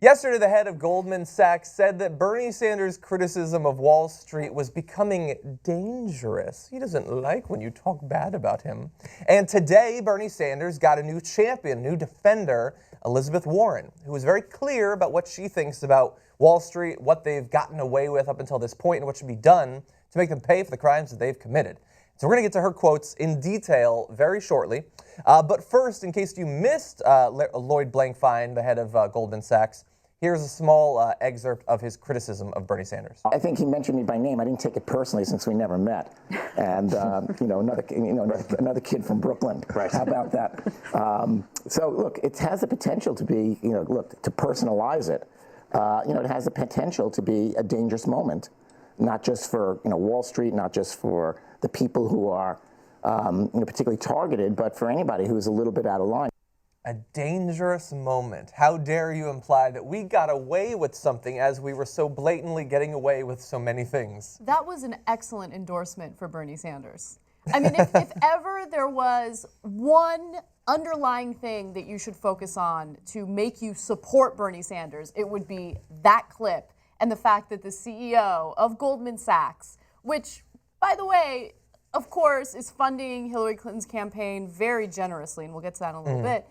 Yesterday, the head of Goldman Sachs said that Bernie Sanders' criticism of Wall Street was becoming dangerous. He doesn't like when you talk bad about him. And today, Bernie Sanders got a new champion, a new defender, Elizabeth Warren, who was very clear about what she thinks about Wall Street, what they've gotten away with up until this point, and what should be done to make them pay for the crimes that they've committed. So we're going to get to her quotes in detail very shortly. But first, in case you missed Lloyd Blankfein, the head of Goldman Sachs, here's a small excerpt of his criticism of Bernie Sanders. I think he mentioned me by name. I didn't take it personally since we never met. And another kid from Brooklyn. Right. How about that? So look, it has the potential to be, to personalize it. It has the potential to be a dangerous moment, not just for Wall Street, not just for the people who are particularly targeted, but for anybody who's a little bit out of line. A dangerous moment. How dare you imply that we got away with something as we were so blatantly getting away with so many things? That was an excellent endorsement for Bernie Sanders. I mean, if ever there was one underlying thing that you should focus on to make you support Bernie Sanders, it would be that clip and the fact that the CEO of Goldman Sachs, which, by the way, of course, is funding Hillary Clinton's campaign very generously, and we'll get to that in a little bit,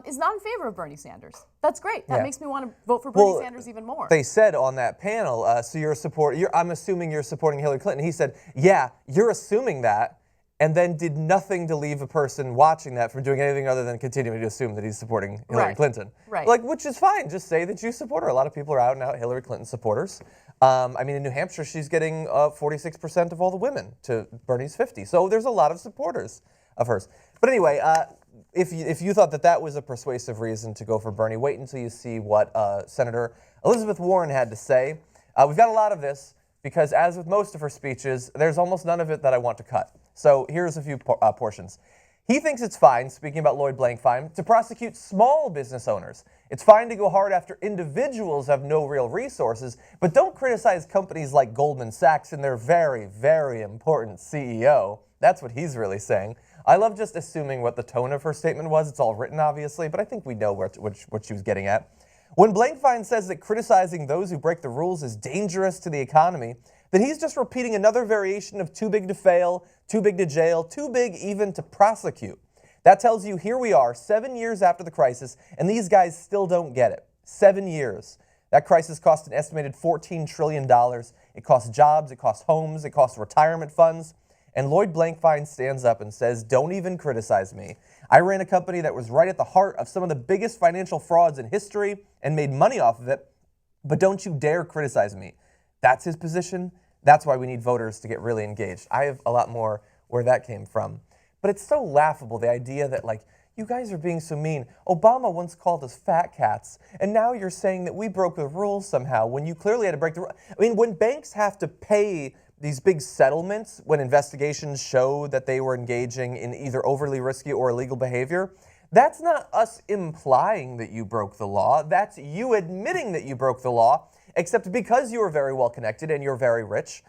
is not in favor of Bernie Sanders. That's great. That makes me want to vote for Bernie Sanders even more. They said on that panel, so I'm assuming you're supporting Hillary Clinton. He said, yeah, you're assuming that, and then did nothing to leave a person watching that from doing anything other than continuing to assume that he's supporting Hillary Clinton. Right. Which is fine. Just say that you support her. A lot of people are out and out Hillary Clinton supporters. In New Hampshire, she's getting 46% of all the women to Bernie's 50%. So there's a lot of supporters of hers. But anyway, if you thought that was a persuasive reason to go for Bernie, wait until you see what Senator Elizabeth Warren had to say. We've got a lot of this because, as with most of her speeches, there's almost none of it that I want to cut. So here's a few portions. He thinks it's fine, speaking about Lloyd Blankfein, to prosecute small business owners. It's fine to go hard after individuals have no real resources, but don't criticize companies like Goldman Sachs and their very, very important CEO. That's what he's really saying. I love just assuming what the tone of her statement was. It's all written, obviously, but I think we know what she was getting at. When Blankfein says that criticizing those who break the rules is dangerous to the economy, then he's just repeating another variation of too big to fail, too big to jail, too big even to prosecute. That tells you here we are, 7 years after the crisis, and these guys still don't get it. 7 years. That crisis cost an estimated $14 trillion. It cost jobs, it cost homes, it cost retirement funds. And Lloyd Blankfein stands up and says, don't even criticize me. I ran a company that was right at the heart of some of the biggest financial frauds in history and made money off of it, but don't you dare criticize me. That's his position. That's why we need voters to get really engaged. I have a lot more where that came from. But it's so laughable, the idea that, you guys are being so mean. Obama once called us fat cats, and now you're saying that we broke the rules somehow when you clearly had to break the rules. I mean, when banks have to pay these big settlements when investigations show that they were engaging in either overly risky or illegal behavior, that's not us implying that you broke the law. That's you admitting that you broke the law, except because you are very well connected and you're very rich,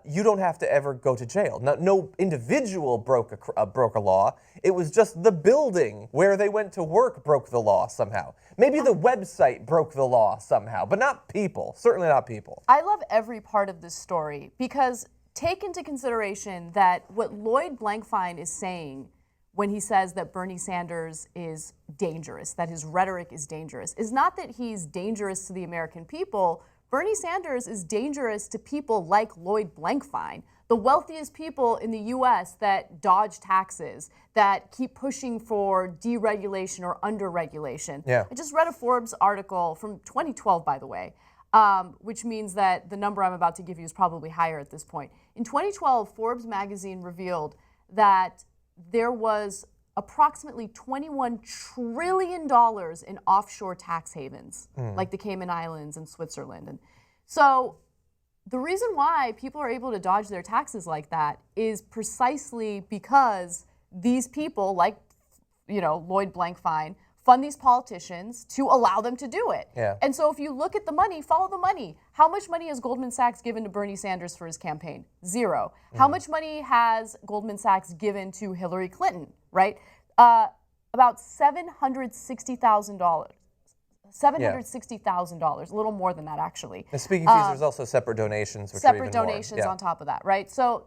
you don't have to ever go to jail. No individual broke a law. It was just the building where they went to work broke the law somehow. Maybe the website broke the law somehow, but not people. Certainly not people. I love every part of this story because take into consideration that what Lloyd Blankfein is saying when he says that Bernie Sanders is dangerous, that his rhetoric is dangerous, is not that he's dangerous to the American people. Bernie Sanders is dangerous to people like Lloyd Blankfein, the wealthiest people in the U.S. that dodge taxes, that keep pushing for deregulation or under-regulation. Yeah. I just read a Forbes article from 2012, by the way, which means that the number I'm about to give you is probably higher at this point. In 2012, Forbes magazine revealed that there was approximately $21 trillion in offshore tax havens, like the Cayman Islands and Switzerland. And so the reason why people are able to dodge their taxes like that is precisely because these people, like Lloyd Blankfein, fund these politicians to allow them to do it. Yeah. And so if you look at the money, follow the money. How much money has Goldman Sachs given to Bernie Sanders for his campaign? Zero. How much money has Goldman Sachs given to Hillary Clinton, right? About $760,000. $760,000, a little more than that actually. The speaking fees, there's also separate donations, which are Separate even more. donations on top of that, right? So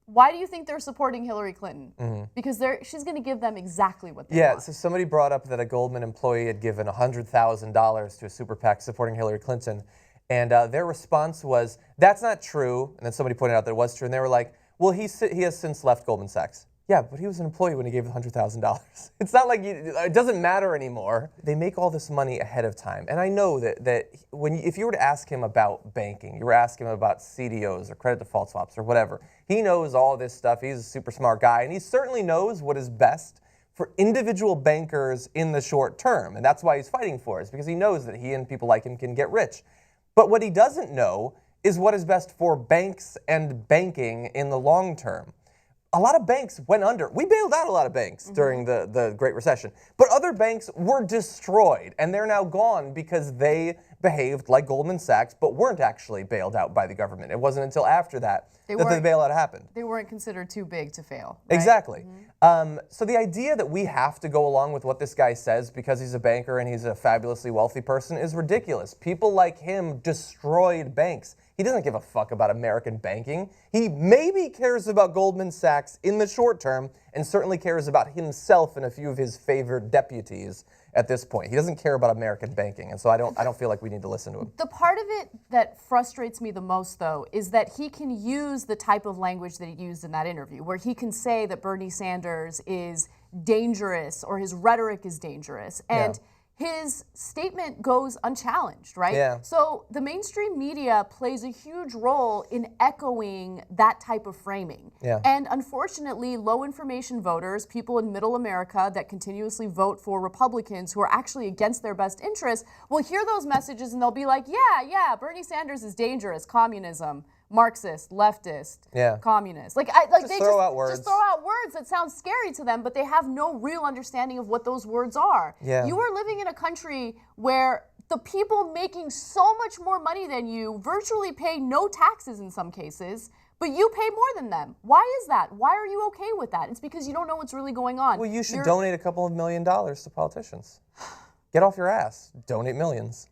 why do you think they're supporting Hillary Clinton? Because she's going to give them exactly what they want. Yeah, so somebody brought up that a Goldman employee had given $100,000 to a super PAC supporting Hillary Clinton, and their response was, that's not true, and then somebody pointed out that it was true, and they were like, well, he has since left Goldman Sachs. Yeah, but he was an employee when he gave $100,000. It's not like it doesn't matter anymore. They make all this money ahead of time. And I know that if you were to ask him about banking, you were asking him about CDOs or credit default swaps or whatever, he knows all this stuff. He's a super smart guy. And he certainly knows what is best for individual bankers in the short term. And that's why he's fighting for it, because he knows that he and people like him can get rich. But what he doesn't know is what is best for banks and banking in the long term. A lot of banks went under. We bailed out a lot of banks during the Great Recession. But other banks were destroyed, and they're now gone because they behaved like Goldman Sachs, but weren't actually bailed out by the government. It wasn't until after that the bailout happened. They weren't considered too big to fail. Right? Exactly. So the idea that we have to go along with what this guy says because he's a banker and he's a fabulously wealthy person is ridiculous. People like him destroyed banks. He doesn't give a fuck about American banking. He maybe cares about Goldman Sachs in the short term and certainly cares about himself and a few of his favored deputies at this point. He doesn't care about American banking, and so I don't feel like we need to listen to him. The part of it that frustrates me the most, though, is that he can use the type of language that he used in that interview, where he can say that Bernie Sanders is dangerous or his rhetoric is dangerous. And his statement goes unchallenged, right? Yeah. So the mainstream media plays a huge role in echoing that type of framing. Yeah. And unfortunately, low information voters, people in middle America that continuously vote for Republicans who are actually against their best interests, will hear those messages and they'll be like, yeah, Bernie Sanders is dangerous, communism, Marxist, leftist, communist. They just throw out words that sound scary to them, but they have no real understanding of what those words are. Yeah. You are living in a country where the people making so much more money than you virtually pay no taxes in some cases, but you pay more than them. Why is that? Why are you okay with that? It's because you don't know what's really going on. Well, you should donate a couple of $1 million to politicians. Get off your ass. Donate millions.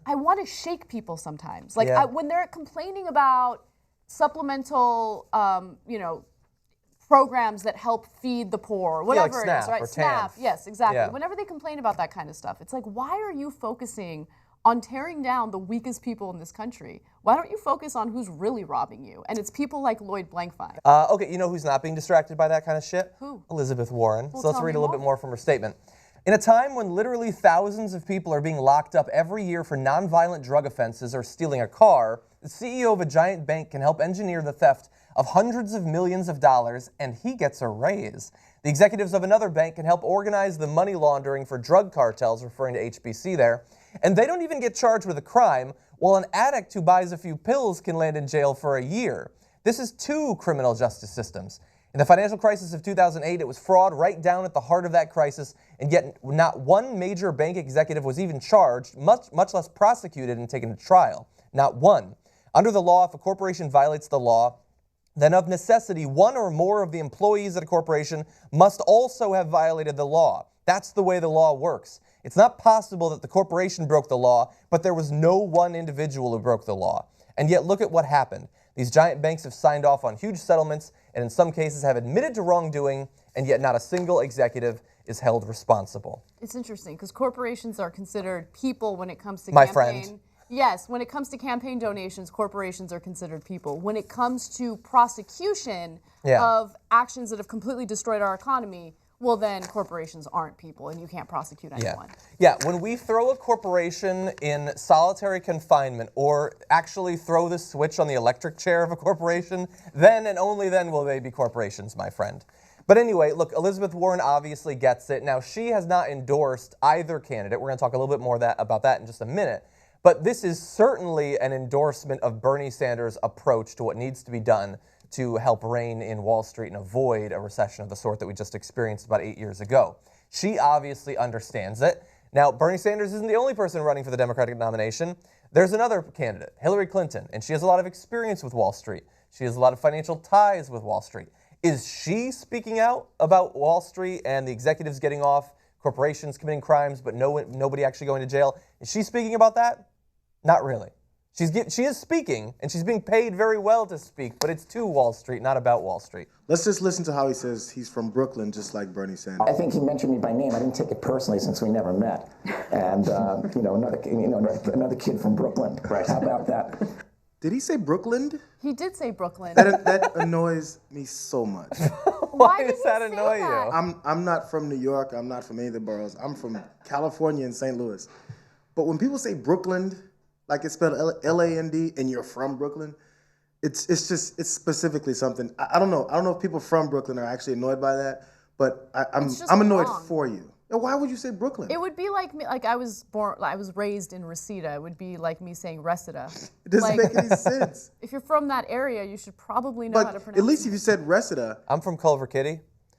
I want to shake people sometimes. When they're complaining about supplemental, programs that help feed the poor, whatever like it is, right? or SNAP, TANF. yes, exactly. Yeah. Whenever they complain about that kind of stuff, it's like, why are you focusing on tearing down the weakest people in this country? Why don't you focus on who's really robbing you? And it's people like Lloyd Blankfein. Okay, you know who's not being distracted by that kind of shit? Who? Elizabeth Warren. Well, So let's tell read me a little more. bit more from her statement. In a time when literally thousands of people are being locked up every year for nonviolent drug offenses or stealing a car, the CEO of a giant bank can help engineer the theft of hundreds of millions of dollars, and he gets a raise. The executives of another bank can help organize the money laundering for drug cartels, referring to HBC there, and they don't even get charged with a crime, while an addict who buys a few pills can land in jail for a year. This is two criminal justice systems. In the financial crisis of 2008, it was fraud right down at the heart of that crisis, and yet not one major bank executive was even charged, much less prosecuted and taken to trial. Not one. Under the law, if a corporation violates the law, then of necessity, one or more of the employees at a corporation must also have violated the law. That's the way the law works. It's not possible that the corporation broke the law, but there was no one individual who broke the law. And yet look at what happened. These giant banks have signed off on huge settlements and in some cases have admitted to wrongdoing, and yet not a single executive is held responsible. It's interesting because corporations are considered people when it comes to My campaign. friend. Yes, when it comes to campaign donations, corporations are considered people. When it comes to prosecution of actions that have completely destroyed our economy, well then corporations aren't people and you can't prosecute anyone. Yeah, when we throw a corporation in solitary confinement or actually throw the switch on the electric chair of a corporation, then and only then will they be corporations, my friend. But anyway, look, Elizabeth Warren obviously gets it. Now, she has not endorsed either candidate. We're going to talk a little bit more about that in just a minute. But this is certainly an endorsement of Bernie Sanders' approach to what needs to be done to help rein in Wall Street and avoid a recession of the sort that we just experienced about 8 years ago. She obviously understands it. Now, Bernie Sanders isn't the only person running for the Democratic nomination. There's another candidate, Hillary Clinton, and she has a lot of experience with Wall Street. She has a lot of financial ties with Wall Street. Is she speaking out about Wall Street and the executives getting off corporations committing crimes, but nobody actually going to jail. Is she speaking about that? Not really. She is speaking, and she's being paid very well to speak, but it's to Wall Street, not about Wall Street. Let's just listen to how he says he's from Brooklyn, just like Bernie Sanders. I think he mentioned me by name. I didn't take it personally since we never met. And another kid from Brooklyn. Right. How about that? Did he say Brooklyn? He did say Brooklyn. That annoys me so much. Why did does that he say annoy that? you? I'm not from New York. I'm not from any of the boroughs. I'm from California and St. Louis. But when people say Brooklyn, like it's spelled L-A-N-D, and you're from Brooklyn, it's specifically something. I don't know. I don't know if people from Brooklyn are actually annoyed by that, but I'm annoyed wrong. for you. Now, why would you say Brooklyn? It would be like me, like I was raised in Reseda. It would be like me saying Reseda. It doesn't make any sense. If you're from that area, you should probably know how to But pronounce at least it. if you said Reseda, I'm from Culver City.